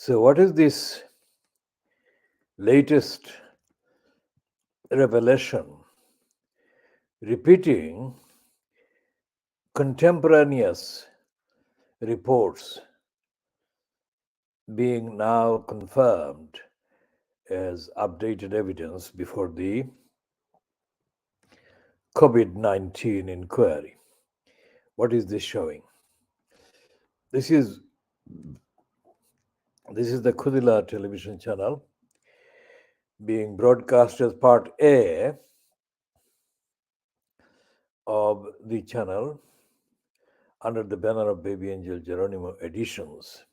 So, what is this latest revelation? Repeating contemporaneous reports being now confirmed as updated evidence before the COVID-19 inquiry. What is this showing? This is the Khoodeelaar television channel being broadcast as part A of the channel under the banner of Baby Angel Geronimo Editions,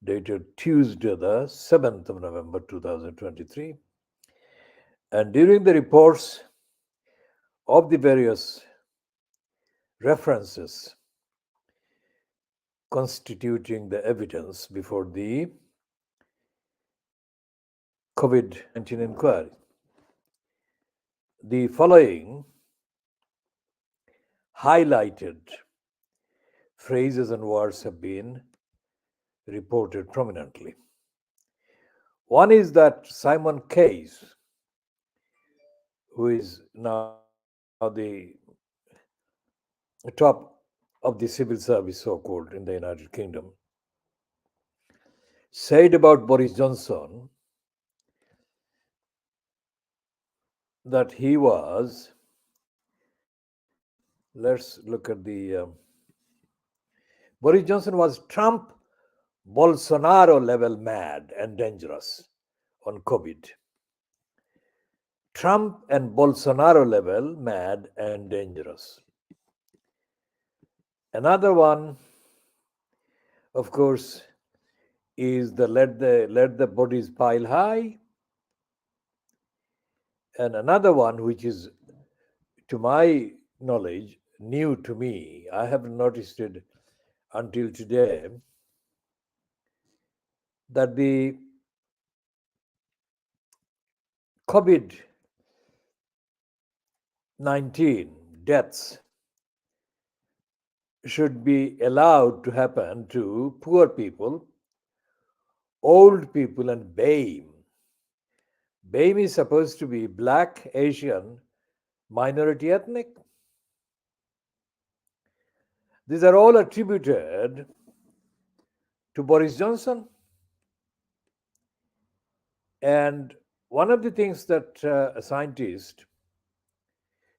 dated Tuesday, the 7th of November 2023. And during the reports of the various references constituting the evidence before the COVID-19 inquiry, the following highlighted phrases and words have been reported prominently. One is that Simon Case, who is now the top of the civil service, so-called, in the United Kingdom, said about Boris Johnson that he was, let's look at the, Boris Johnson was Trump-Bolsonaro level mad and dangerous on COVID. Trump and Bolsonaro level mad and dangerous. Another one, of course, is the let the bodies pile high. And another one, which is, to my knowledge, new to me, I haven't noticed it until today, that the COVID-19 deaths should be allowed to happen to poor people, old people, and BAME. BAME is supposed to be Black, Asian, minority ethnic. These are all attributed to Boris Johnson. And one of the things that a scientist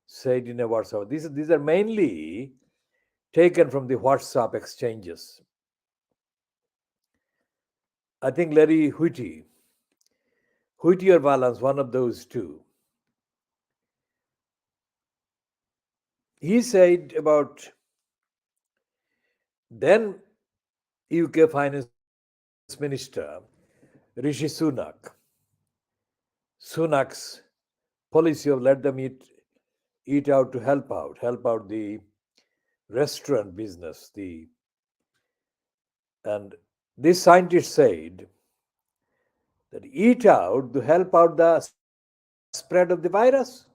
said in a WhatsApp, these are mainly taken from the WhatsApp exchanges. I think Larry Whitty or Valance, one of those two. He said about then UK Finance Minister Rishi Sunak's policy of let them eat out to help out the restaurant business. And this scientist said that eat out to help out the spread of the virus.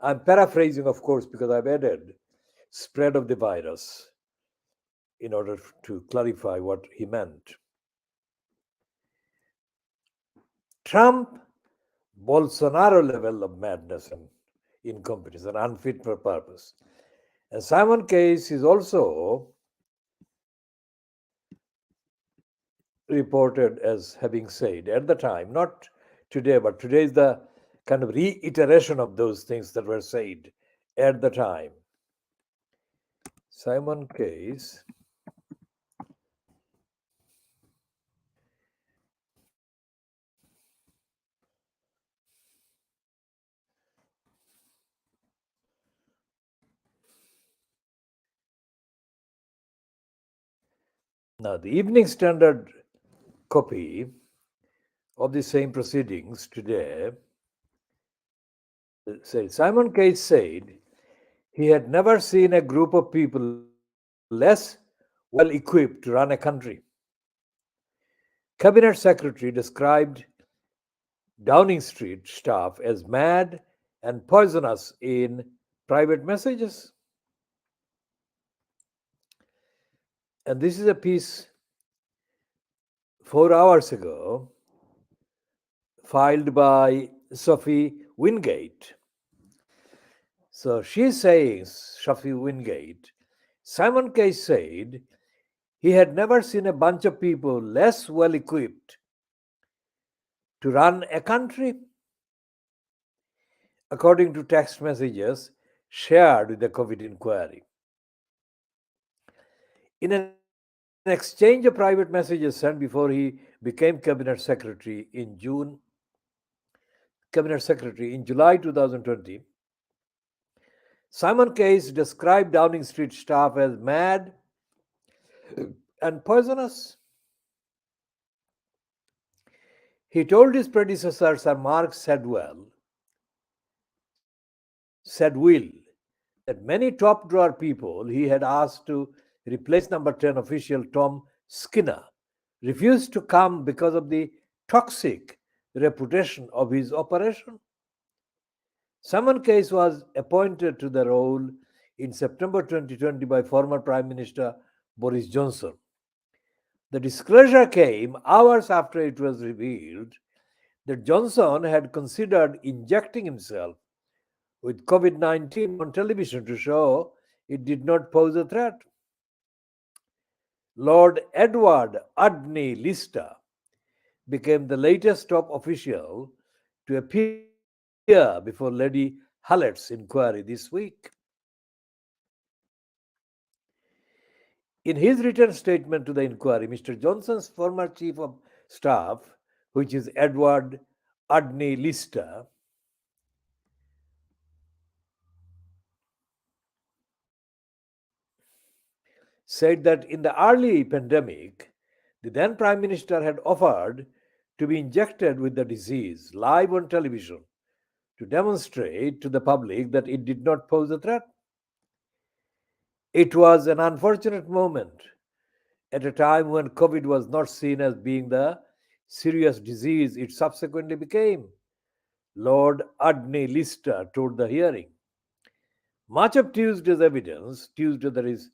I'm paraphrasing, of course, because I've added spread of the virus in order to clarify what he meant. Trump-Bolsonaro level of madness and incompetence and unfit for purpose. And Simon Case is also reported as having said at the time, not today, but today is the kind of reiteration of those things that were said at the time. Simon Case now, the Evening Standard copy of the same proceedings today said Simon Case said he had never seen a group of people less well equipped to run a country. Cabinet Secretary described Downing Street staff as mad and poisonous in private messages. And this is a piece 4 hours ago, filed by Sophie Wingate. So she's saying, Sophie Wingate, Simon Case said he had never seen a bunch of people less well equipped to run a country, according to text messages shared with the COVID inquiry. In an exchange of private messages sent before he became Cabinet Secretary in July 2020, Simon Case described Downing Street staff as mad and poisonous. He told his predecessor, Sir Mark Said Will, that many top drawer people he had asked to replace number 10 official Tom Skinner refused to come because of the toxic reputation of his operation. Simon Case was appointed to the role in September 2020 by former Prime Minister Boris Johnson. The disclosure came hours after it was revealed that Johnson had considered injecting himself with COVID 19 on television to show it did not pose a threat. Lord Edward Udney Lister became the latest top official to appear before Lady Hallett's inquiry this week. In his written statement to the inquiry, Mr. Johnson's former chief of staff, which is Edward Udney Lister, said that in the early pandemic, the then Prime Minister had offered to be injected with the disease live on television to demonstrate to the public that it did not pose a threat. It was an unfortunate moment at a time when COVID was not seen as being the serious disease it subsequently became, Lord Udney Lister told the hearing. Much of Tuesday's evidence, Tuesday that is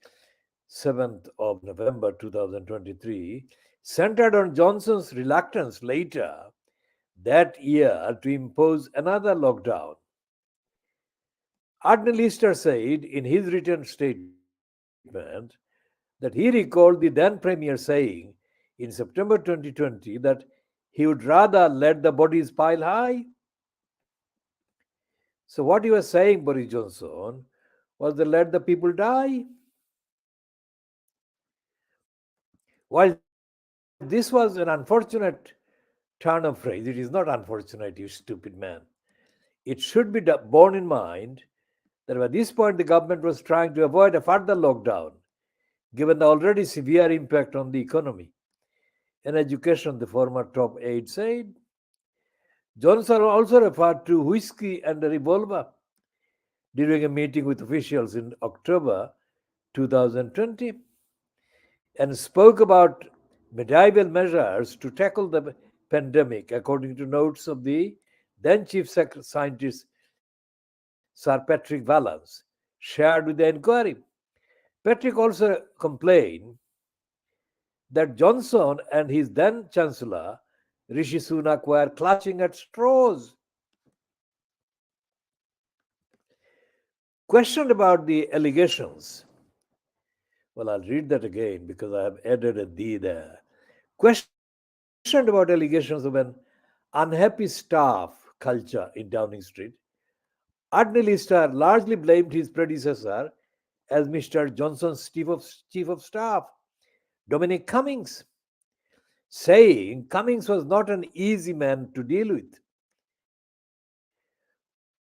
7th of November 2023, centered on Johnson's reluctance later that year to impose another lockdown. Udney Lister said in his written statement that he recalled the then Premier saying in September 2020 that he would rather let the bodies pile high. So, what he was saying, Boris Johnson, was to let the people die. While this was an unfortunate turn of phrase, it is not unfortunate, you stupid man. It should be borne in mind that by this point the government was trying to avoid a further lockdown, given the already severe impact on the economy and education, the former top aide said. Johnson also referred to whiskey and a revolver during a meeting with officials in October 2020 and spoke about medieval measures to tackle the pandemic, according to notes of the then chief scientist Sir Patrick Vallance, shared with the inquiry. Patrick also complained that Johnson and his then Chancellor Rishi Sunak were clutching at straws. Questioned about the allegations, well, I'll read that again because I have added a "the" there. Questioned about allegations of an unhappy staff culture in Downing Street, Udney Lister largely blamed his predecessor as Mr. Johnson's chief of staff, Dominic Cummings, saying Cummings was not an easy man to deal with,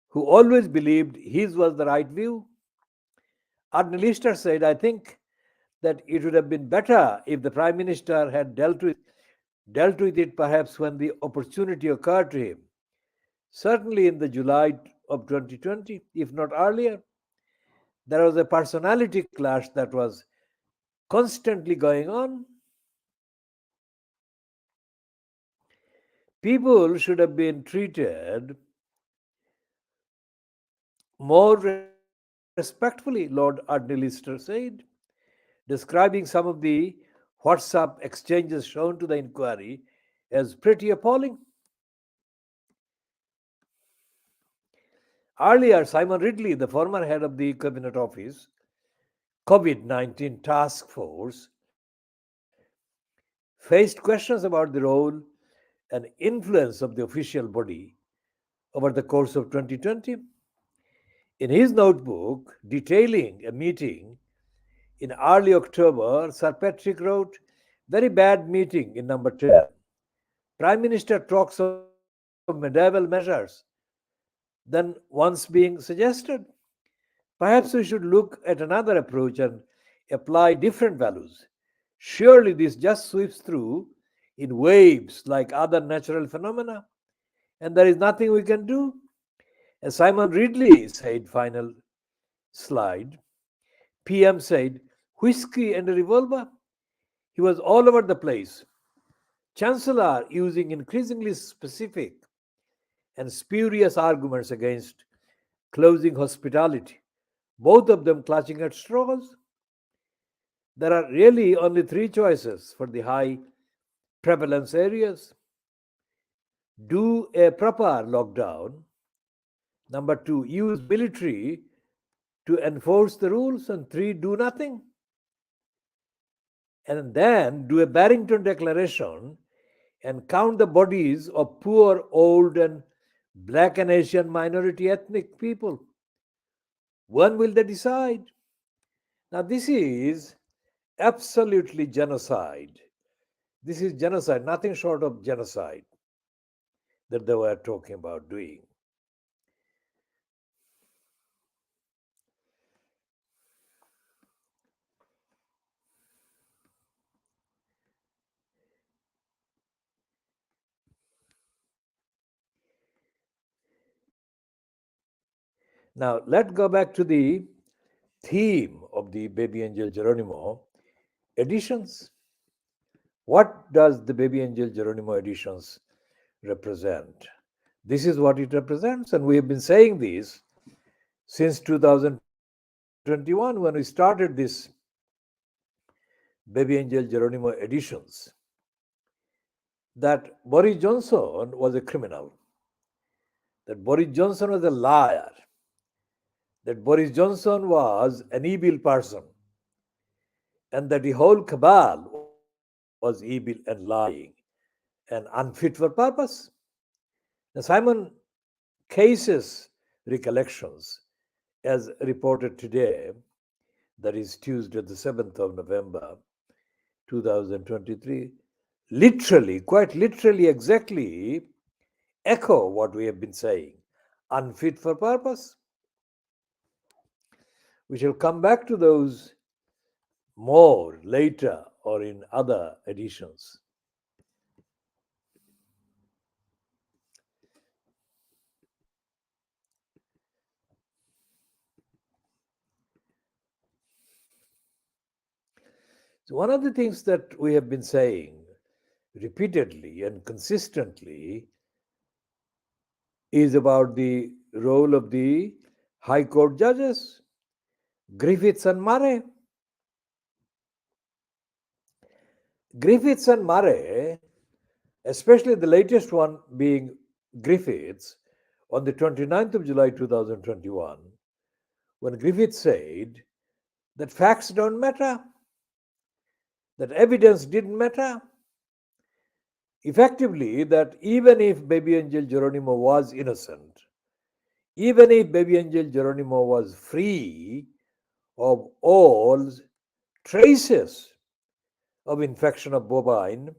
who always believed his was the right view. Udney Lister said, I think that it would have been better if the Prime Minister had dealt with it perhaps when the opportunity occurred to him, certainly in the July of 2020, if not earlier. There was a personality clash that was constantly going on. People should have been treated more respectfully, Lord Udney Lister said, describing some of the WhatsApp exchanges shown to the inquiry as pretty appalling. Earlier, Simon Ridley, the former head of the Cabinet Office COVID-19 Task Force, faced questions about the role and influence of the official body over the course of 2020. In his notebook detailing a meeting in early October, Sir Patrick wrote, "Very bad meeting in number 10. Prime Minister talks of medieval measures than once being suggested. Perhaps we should look at another approach and apply different values. Surely this just sweeps through in waves like other natural phenomena, and there is nothing we can do." As Simon Ridley said, final slide, PM said, "Whiskey and a revolver." He was all over the place. Chancellor using increasingly specific and spurious arguments against closing hospitality, both of them clutching at straws. There are really only three choices for the high prevalence areas: do a proper lockdown, number two, use military to enforce the rules, and three, do nothing. And then do a Barrington Declaration and count the bodies of poor, old, and black and Asian minority ethnic people. When will they decide? Now, this is absolutely genocide. This is genocide, nothing short of genocide that they were talking about doing. Now, let's go back to the theme of the Baby Angel Geronimo editions. What does the Baby Angel Geronimo editions represent? This is what it represents, and we have been saying this since 2021 when we started this Baby Angel Geronimo editions, that Boris Johnson was a criminal, that Boris Johnson was a liar, that Boris Johnson was an evil person, and that the whole cabal was evil and lying and unfit for purpose. Now, Simon Case's recollections, as reported today, that is Tuesday, the 7th of November 2023, literally, quite literally, exactly echo what we have been saying: unfit for purpose. We shall come back to those more later or in other editions. So, one of the things that we have been saying repeatedly and consistently is about the role of the High Court judges, Griffiths and Murray. Griffiths and Murray, especially the latest one being Griffiths, on the 29th of July 2021, when Griffiths said that facts don't matter, that evidence didn't matter, effectively, that even if Baby Angel Geronimo was innocent, even if Baby Angel Geronimo was free of all traces of infection of bovine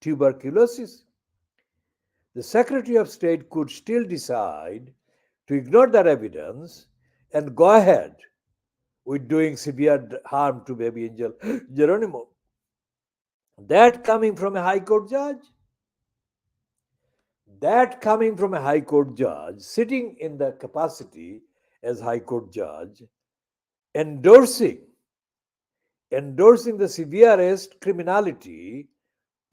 tuberculosis, the Secretary of State could still decide to ignore that evidence and go ahead with doing severe harm to Baby Angel Geronimo. That coming from a High Court judge, that coming from a High Court judge, sitting in the capacity as High Court judge, endorsing the severest criminality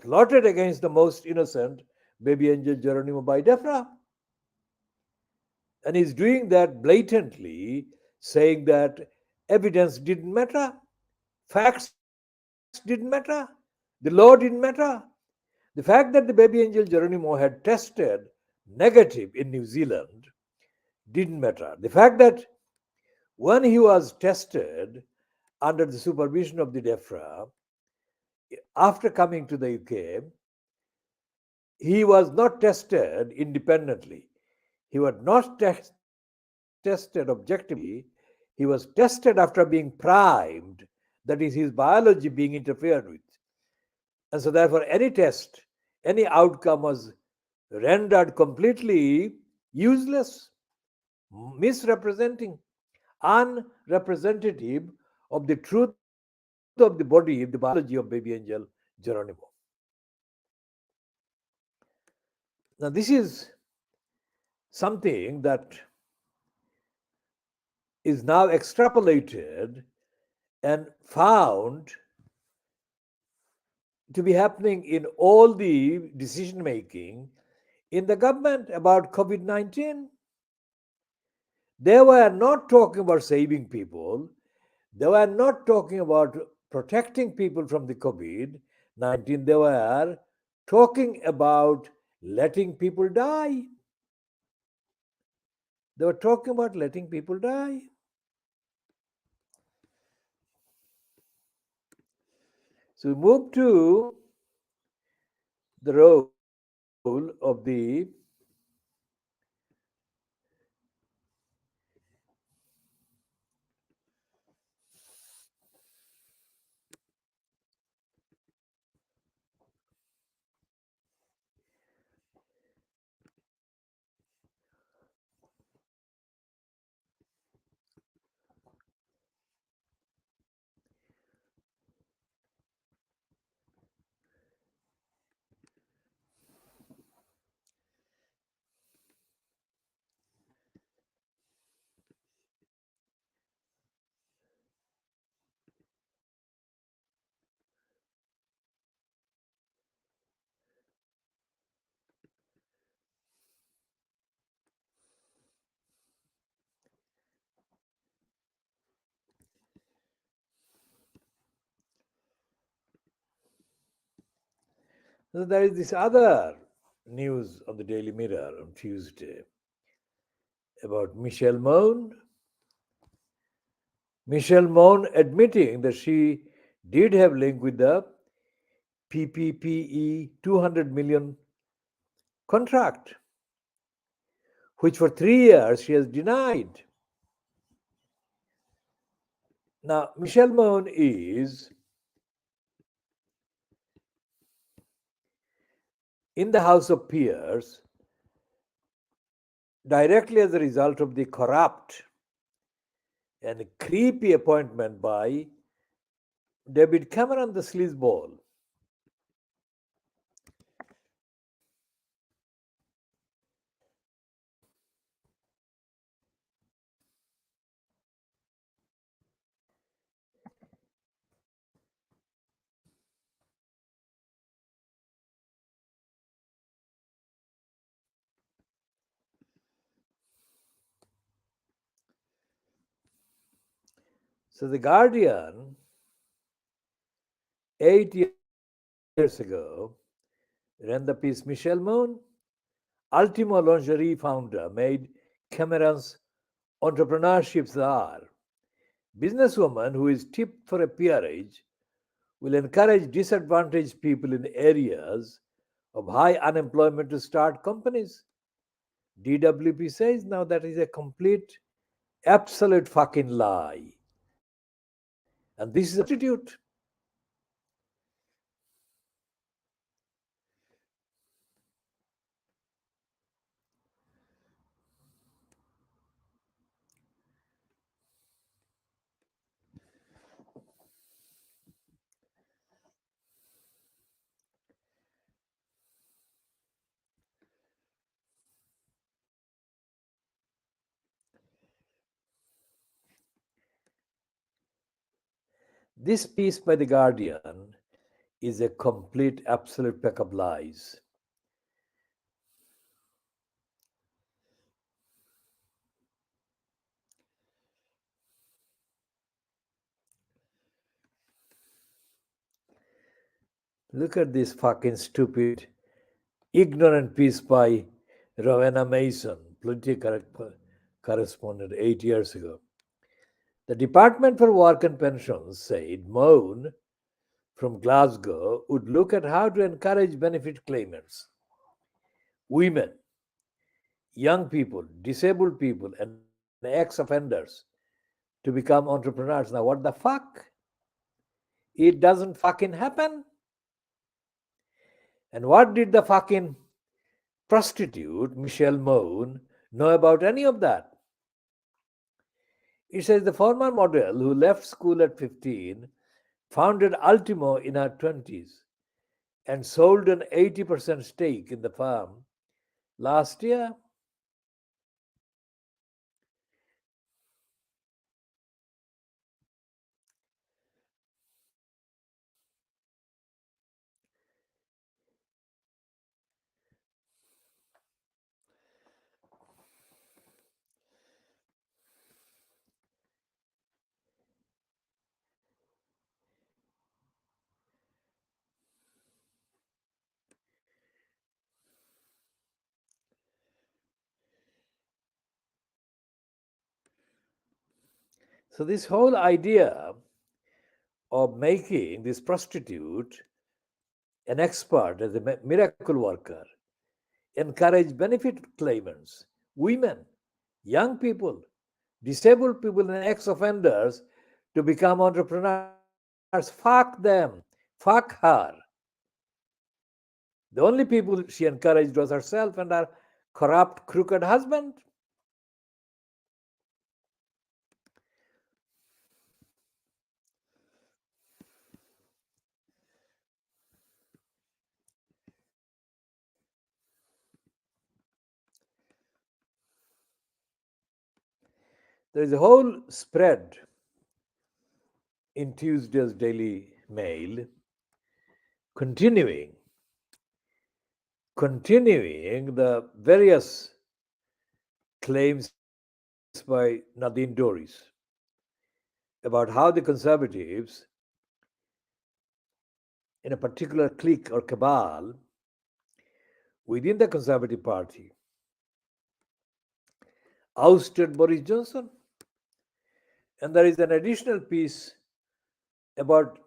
plotted against the most innocent Baby Angel Geronimo by DEFRA. And he's doing that blatantly, saying that evidence didn't matter, facts don't matter. didn't matter. The law didn't matter. The fact that the baby angel Geronimo had tested negative in New Zealand didn't matter. The fact that when he was tested under the supervision of the DEFRA, after coming to the UK, he was not tested independently. He was not tested objectively. He was tested after being primed, that is, his biology being interfered with. And so, therefore, any test, any outcome was rendered completely useless, misrepresenting, unrepresentative of the truth of the body, the biology of baby angel Geronimo. Now, this is something that is now extrapolated and found to be happening in all the decision making in the government about COVID 19. They were not talking about saving people, they were not talking about protecting people from the COVID 19, they were talking about letting people die. They were talking about letting people die. So we move to the role of the so there is this other news on the Daily Mirror on Tuesday about Michelle Mone. Michelle Mone admitting that she did have link with the PPPE 200 million contract, which for 3 years she has denied. Now, Michelle Mone is in the House of Peers directly as a result of the corrupt and creepy appointment by David Cameron, the sleazeball. So the Guardian, 8 years ago, ran the piece Michelle Mone, Ultimo lingerie founder, made Cameron's entrepreneurship czar. Businesswoman who is tipped for a peerage will encourage disadvantaged people in areas of high unemployment to start companies. DWP says now that is a complete, absolute fucking lie. And this is a prostitute. This piece by The Guardian is a complete, absolute pack of lies. Look at this fucking stupid, ignorant piece by Rowena Mason, political correspondent 8 years ago. The Department for Work and Pensions said Moan from Glasgow would look at how to encourage benefit claimants, women, young people, disabled people, and ex offenders to become entrepreneurs. Now, what the fuck? It doesn't fucking happen. And what did the fucking prostitute, Michelle Moan, know about any of that? It says the former model who left school at 15 founded Ultimo in her 20s and sold an 80% stake in the firm last year. So, this whole idea of making this prostitute an expert as a miracle worker, encourage benefit claimants, women, young people, disabled people, and ex offenders to become entrepreneurs. Fuck them. Fuck her. The only people she encouraged was herself and her corrupt, crooked husband. There is a whole spread in Tuesday's Daily Mail continuing the various claims by Nadine Dorries about how the conservatives, in a particular clique or cabal within the Conservative Party, ousted Boris Johnson. And there is an additional piece about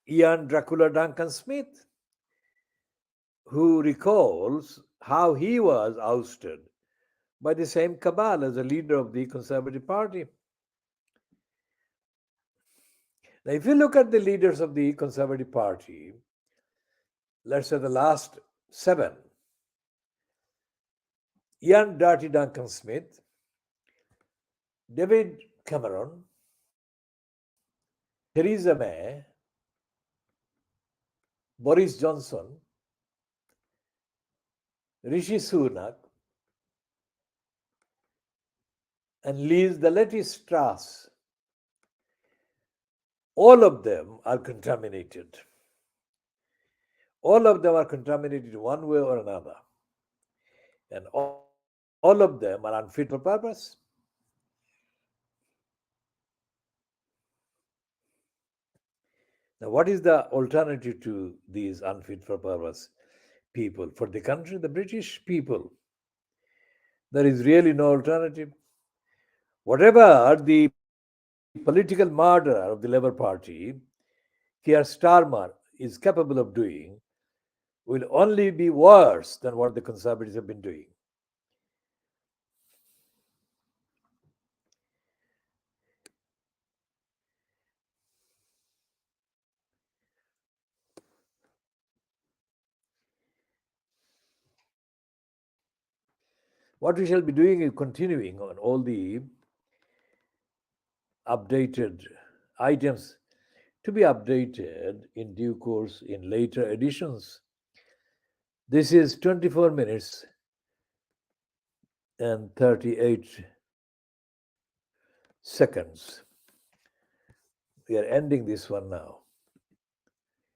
Ian Dracula Duncan Smith, who recalls how he was ousted by the same cabal as a leader of the Conservative Party. Now, if you look at the leaders of the Conservative Party, let's say the last 7, Ian Dirty Duncan Smith, David Cameron, Theresa May, Boris Johnson, Rishi Sunak, and Liz the Lettice Truss, all of them are contaminated. All of them are contaminated one way or another. And all of them are unfit for purpose. Now, what is the alternative to these unfit for purpose people? For the country, the British people, there is really no alternative. Whatever the political murderer of the Labour Party, Keir Starmer, is capable of doing, will only be worse than what the Conservatives have been doing. What we shall be doing is continuing on all the updated items to be updated in due course in later editions. This is 24 minutes and 38 seconds. We are ending this one now.